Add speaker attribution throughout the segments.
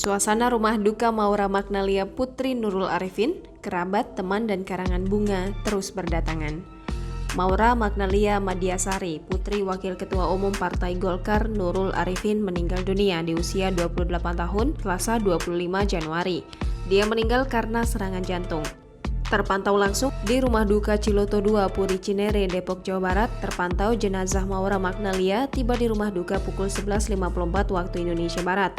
Speaker 1: Suasana rumah duka Maura Magnalia Putri Nurul Arifin, kerabat, teman, dan karangan bunga terus berdatangan. Maura Magnalia Madiasari, putri Wakil Ketua Umum Partai Golkar Nurul Arifin meninggal dunia di usia 28 tahun, Selasa 25 Januari. Dia meninggal karena serangan jantung. Terpantau langsung di Rumah Duka Ciloto 2, Puri Cinere, Depok, Jawa Barat, terpantau jenazah Maura Magnalia tiba di rumah duka pukul 11.54 waktu Indonesia Barat.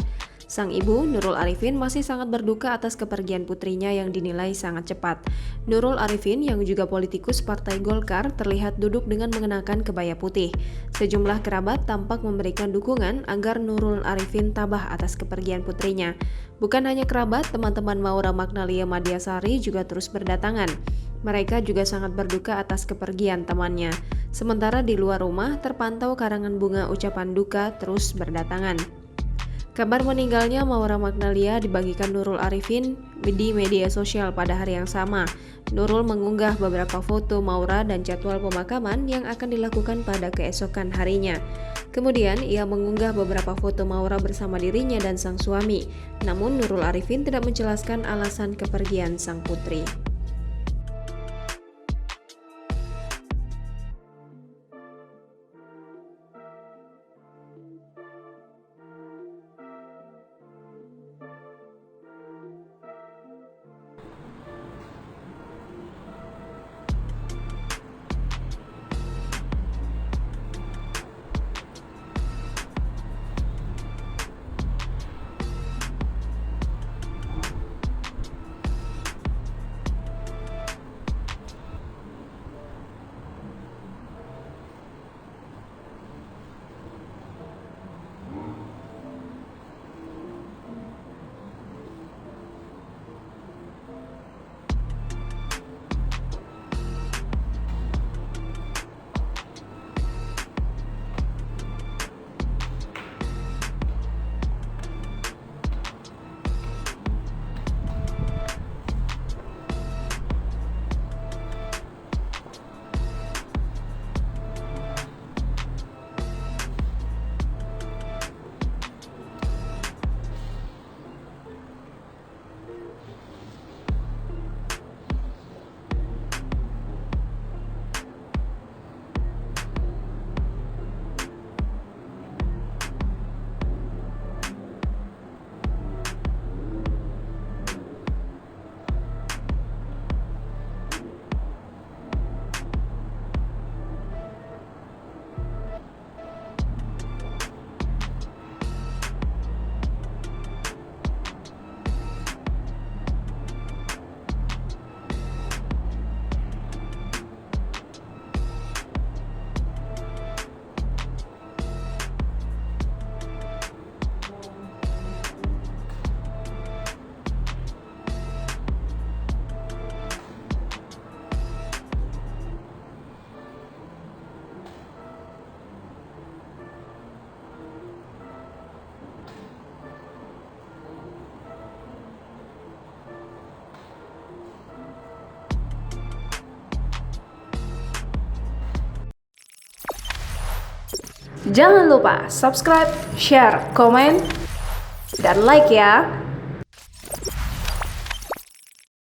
Speaker 1: Sang ibu, Nurul Arifin, masih sangat berduka atas kepergian putrinya yang dinilai sangat cepat. Nurul Arifin, yang juga politikus Partai Golkar, terlihat duduk dengan mengenakan kebaya putih. Sejumlah kerabat tampak memberikan dukungan agar Nurul Arifin tabah atas kepergian putrinya. Bukan hanya kerabat, teman-teman Maura Magnalia Madiasari juga terus berdatangan. Mereka juga sangat berduka atas kepergian temannya. Sementara di luar rumah, terpantau karangan bunga ucapan duka terus berdatangan. Kabar meninggalnya Maura Magnalia dibagikan Nurul Arifin di media sosial pada hari yang sama. Nurul mengunggah beberapa foto Maura dan jadwal pemakaman yang akan dilakukan pada keesokan harinya. Kemudian ia mengunggah beberapa foto Maura bersama dirinya dan sang suami. Namun Nurul Arifin tidak menjelaskan alasan kepergian sang putri. Jangan lupa subscribe, share, komen, dan like ya!